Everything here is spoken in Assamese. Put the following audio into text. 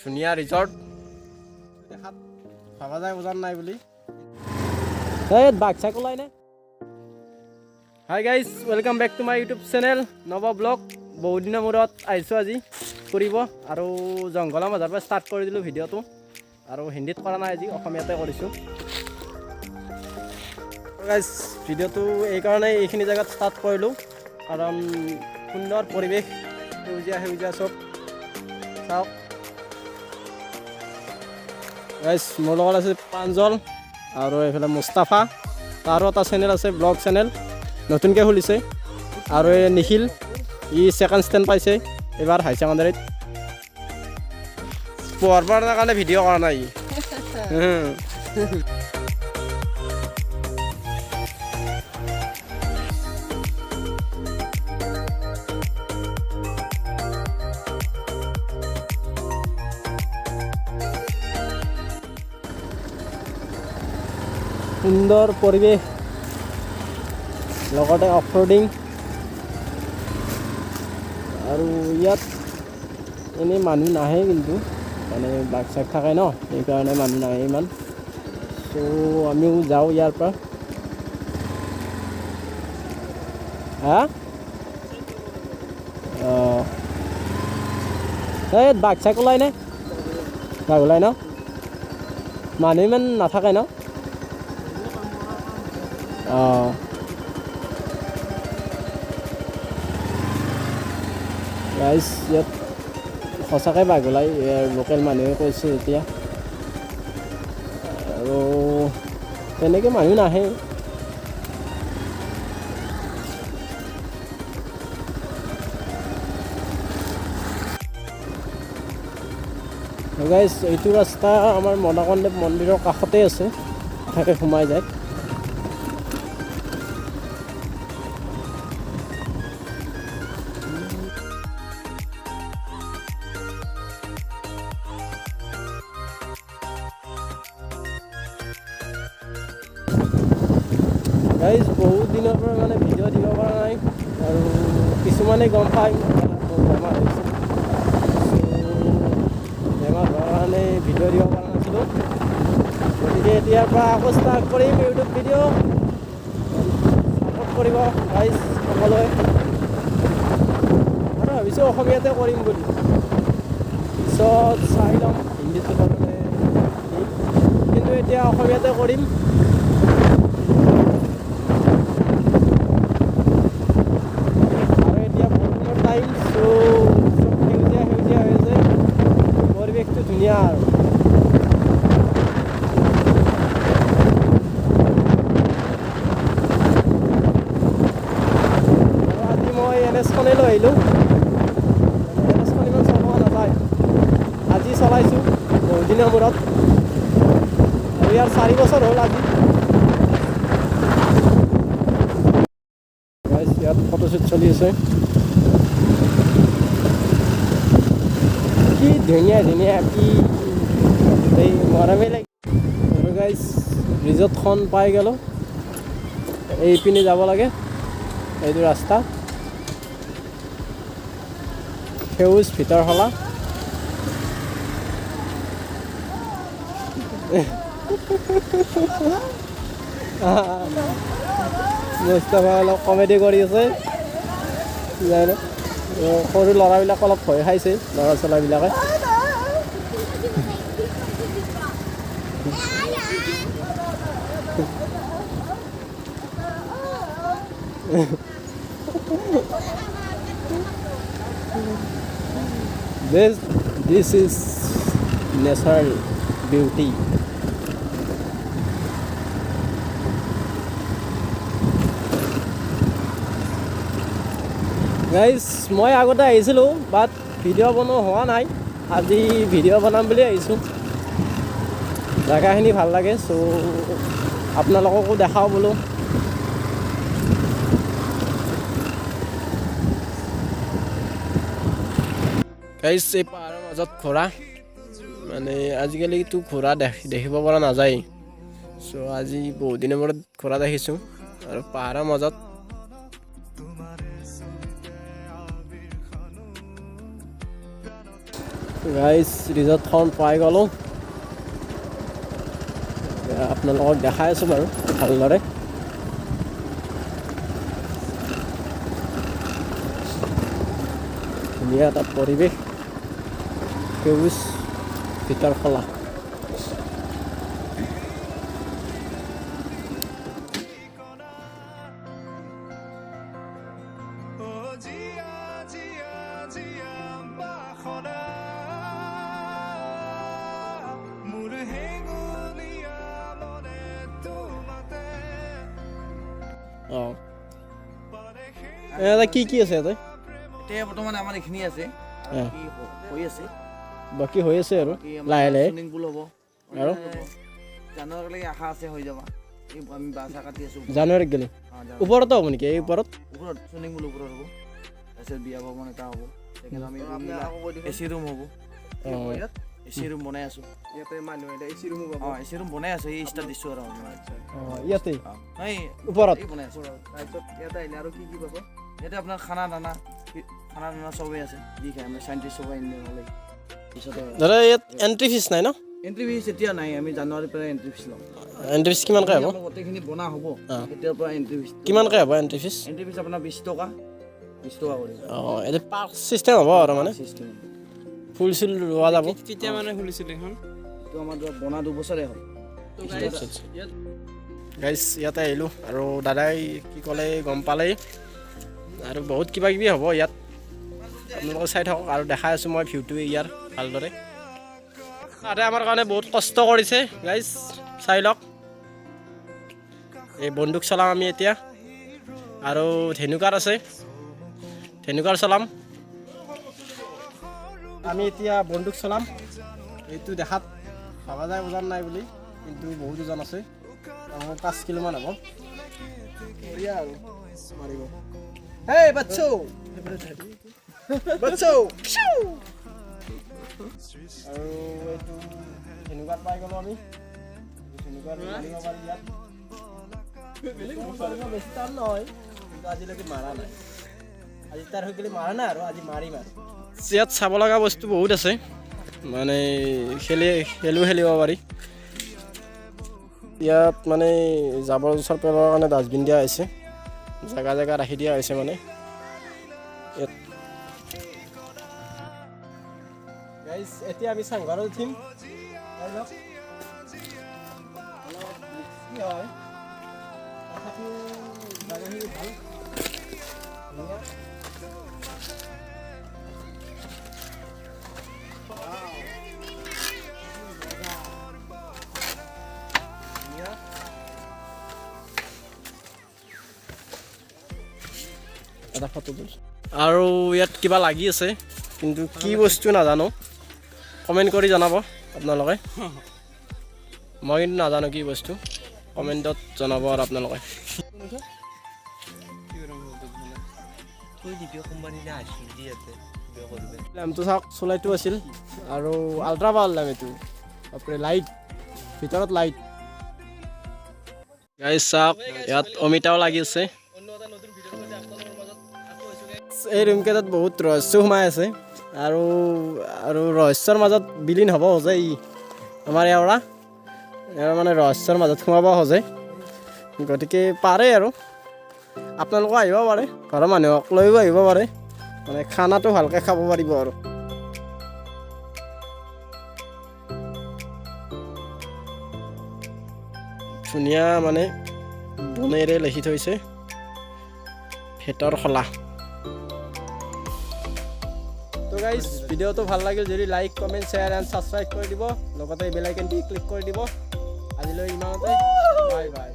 ধুনীয়া ৰিজৰ্ট দেখাত ভাবা যায় ওজন নাই বুলি বাঘ চাক ওলাই নে hi guys welcome back to my YouTube channel নবা ব্লগ বহুত দিনৰ মূৰত আহিছোঁ আজি ফুৰিব আৰু জংঘলৰ মাজৰ পৰা ষ্টাৰ্ট কৰি দিলোঁ ভিডিঅ'টো আৰু হিন্দীত কৰা নাই আজি অসমীয়াতে কৰিছোঁ গাইজ ভিডিঅ'টো এইকাৰণে এইখিনি জেগাত ষ্টাৰ্ট কৰিলোঁ কাৰণ সুন্দৰ পৰিৱেশ সেউজীয়া সেউজীয়া চব চাওক গাইজ মোৰ লগত আছে প্ৰাঞ্জল আৰু এইফালে মুস্তাফা তাৰো এটা চেনেল আছে ব্লগ চেনেল নতুনকৈ খুলিছে আৰু এই নিখিল ই ছেকেণ্ড ষ্টেণ্ড পাইছে এইবাৰ হাই ছেকেণ্ডাৰীত পঢ়াৰ কাৰণে ভিডিঅ' কৰা নাই সুন্দৰ পৰিৱেশ লগতে অফৰোডিং আৰু ইয়াত এনেই মানুহ নাহে কিন্তু মানে বাঘ চাক থাকে ন সেইকাৰণে মানুহ নাহে ইমান চ' আমিও যাওঁ ইয়াৰ পৰা এই বাঘ চাক ওলাই নে বাঘ ওলাই ন মানুহ ইমান নাথাকে ন গাইজ ইয়াত সঁচাকৈ বাঘ ওলাই লোকেল মানুহে কৈছে এতিয়া আৰু তেনেকৈ মানুহ নাহে গাইজ এইটো ৰাস্তা আমাৰ মদাকণ্ডেৱ মন্দিৰৰ কাষতে আছে তাকে সোমাই যায় গাইজ বহুত দিনৰ পৰা মানে ভিডিঅ' দিব পৰা নাই আৰু কিছুমানে গম পায় বেমাৰ হৈছে বেমাৰ হোৱাৰ কাৰণে ভিডিঅ' দিব পৰা নাছিলোঁ গতিকে এতিয়াৰ পৰা আকৌ ষ্টাৰ্ট কৰিম ইউটিউব ভিডিঅ' ছাপোৰ্ট কৰিব গাইজ সকলোৱে আৰু ভাবিছোঁ অসমীয়াতে কৰিম বুলি পিছত চাই ল'ম হিন্দীটো তাৰমানে কিন্তু এতিয়া অসমীয়াতে কৰিম পৰিৱেশটো ধুনীয়া আৰু আজি মই NS-খনে লৈ আহিলোঁ NS-খন ইমান চলোৱা নাযায় আজি চলাইছোঁ বহুত দিনৰ মূৰত আৰু ইয়াৰ 4 বছৰ হ'ল আজি ইয়াত ফটোশ্বুট চলি আছে কি ধুনীয়া ধুনীয়া কি এই মৰমে লাগে আৰু গাইজ ৰিজৰ্টখন পাই গ'লোঁ এইপিনে যাব লাগে এইটো ৰাস্তা সেউজ ভিতৰফালা মুস্তাফা অলপ কমেডি কৰি আছে জানো সৰু ল'ৰাবিলাক অলপ ভয় খাইছে ল'ৰা ছোৱালীবিলাকে this is natural beauty guys মই আগতে আহিছিলোঁ বাট ভিডিঅ' বনোৱা হোৱা নাই আজি ভিডিঅ' বনাম বুলি আহিছোঁ জেগাখিনি ভাল লাগে চ' আপোনালোককো দেখাওঁ বোলো গাইজ এই পাহাৰৰ মাজত ঘোঁৰা মানে আজিকালিতো ঘোঁৰা দেখিব পৰা নাযায় চ' আজি বহুত দিনৰ মূৰত ঘোঁৰা দেখিছোঁ আৰু পাহাৰৰ মাজত গাইজ ৰিজৰ্টখন পাই গ'লোঁ আপোনালোকক দেখাই আছোঁ বাৰু ভালদৰে ধুনীয়া এটা পৰিৱেশ সেউজ ভিতৰ খোলা অঁ এটা কি আছে ইয়াতে এতিয়া বৰ্তমান আমাৰ এইখিনি আছে হৈ আছে বাকী হৈ আছে আৰু লাহে লাহে চুইমিং পুল হ'ব আৰু জানুৱাৰীলৈকে আশা আছে হৈ যাব আমি বাছা কাটি আছোঁ জানুৱাৰীত গ'লে ওপৰতো হ'ব নেকি এই ওপৰত চুইমিং পুল ওপৰত হ'ব তাৰপিছত বিয়া ভৱন এটা হ'ব সেইকাৰণে আমি এ চি ৰুম হ'ব এ চি ৰুম বনাই আছোঁ ইয়াতে মানুহ এ চি ৰুম হ'ব এ চি ৰুম বনাই আছোঁ এই ষ্টাৰ্ট দিছোঁ আৰু ইয়াতে এই ওপৰত বনাই আছোঁ তাৰপিছত ইয়াতে আহিলে আৰু কি পাব ইয়াতে আপোনাৰ খানা দানা চবেই আছে যি খাই আমি চাইণ্টিষ্ট চবেই হ'লে দাদা ইয়াত এণ্ট্ৰি ফিজ নাই ন এণ্ট্ৰি ফিজ এতিয়া নাই আমি জানুৱাৰীৰ পৰা এণ্ট্ৰি ফিজ ল'ম এণ্ট্ৰি ফিজ কিমানকৈ হ'ব গোটেইখিনি বনা হ'ব তেতিয়াৰ পৰা এণ্ট্ৰি ফিজ কিমানকৈ হ'ব এণ্ট্ৰি ফিজ আপোনাৰ 20 টকা কৰি অঁ এইটো পাৰ্ক চিষ্টেম হ'ব আৰু মানে চিষ্টেম ফুল চুল ৰোৱা যাব কেতিয়া মানে খুলিছিলে এখন এইটো আমাৰ বনা 2 বছৰে হ'ল গাইজ ইয়াতে আহিলোঁ আৰু দাদাই কি ক'লে গম পালেই আৰু বহুত কিবা কিবি হ'ব ইয়াত আপোনালোকে চাই থাকক আৰু দেখাই আছোঁ মই ভিউটো ইয়াৰ ভালদৰে তাতে আমাৰ কাৰণে বহুত কষ্ট কৰিছে গাইজ চাই লওক এই বন্দুক চলাম আমি এতিয়া আৰু ধেনুকাৰ আছে ধেনুকাৰ চলাম আমি এতিয়া বন্দুক চলাম এইটো দেখাত ভাবা যায় ওজন নাই বুলি কিন্তু বহুত ওজন আছে 5 কিলোমান হ'ব বঢ়িয়া আৰু মাৰিব হেই বাচ্চো বাচ্চো আৰু এইটো ধেনুকাত পাই গ'লোঁ আমি ধেনুকাত মাৰিব পাৰি ইয়াত বেছি টান নহয় কিন্তু আজিলৈকে মাৰা নাই আজি তাৰ হৈ গ'লে মাৰা নাই আৰু আজি মাৰিম আৰু ইয়াত চাব লগা বস্তু বহুত আছে মানে খেলিব পাৰি ইয়াত মানে জাবৰ জোঁথৰ পেলোৱাৰ কাৰণে ডাষ্টবিন দিয়া হৈছে জেগা জেগা ৰাখি দিয়া হৈছে মানে ইয়াত গাইজ এতিয়া আমি চাংঘৰত উঠিম এটা ফটো তুল আৰু ইয়াত কিবা লাগি আছে কিন্তু কি বস্তু নাজানো কমেণ্ট কৰি জনাব আপোনালোকে মই কিন্তু নাজানো কি বস্তু কমেণ্টত জনাব আৰু আপোনালোকে লেম্পটো চাওক চলাইটো আছিল আৰু আল্ট্ৰা ভাল লেম্প এইটো বাপৰে লাইট ভিতৰত লাইট গাইজ চাওক ইয়াত অমিতাও লাগি আছে এই ৰুমকেইটাত বহুত ৰহস্য সোমাই আছে আৰু ৰহস্যৰ মাজত বিলীন হ'ব খোজে ই আমাৰ ইয়াৰ মানে ৰহস্যৰ মাজত সোমাব খোজে গতিকে পাৰে আৰু আপোনালোকে আহিব পাৰে ঘৰৰ মানুহক লৈও আহিব পাৰে মানে খানাটো ভালকৈ খাব পাৰিব আৰু ধুনীয়া মানে বনেৰে লিখি থৈছে ভেটৰ খোলা তো গাইজ ভিডিঅ'টো ভাল লাগিল যদি like comment share and subscribe কৰি দিব লগতে বেল আইকনটি ক্লিক কৰি দিব আজিলৈ ইমানতে বাই বাই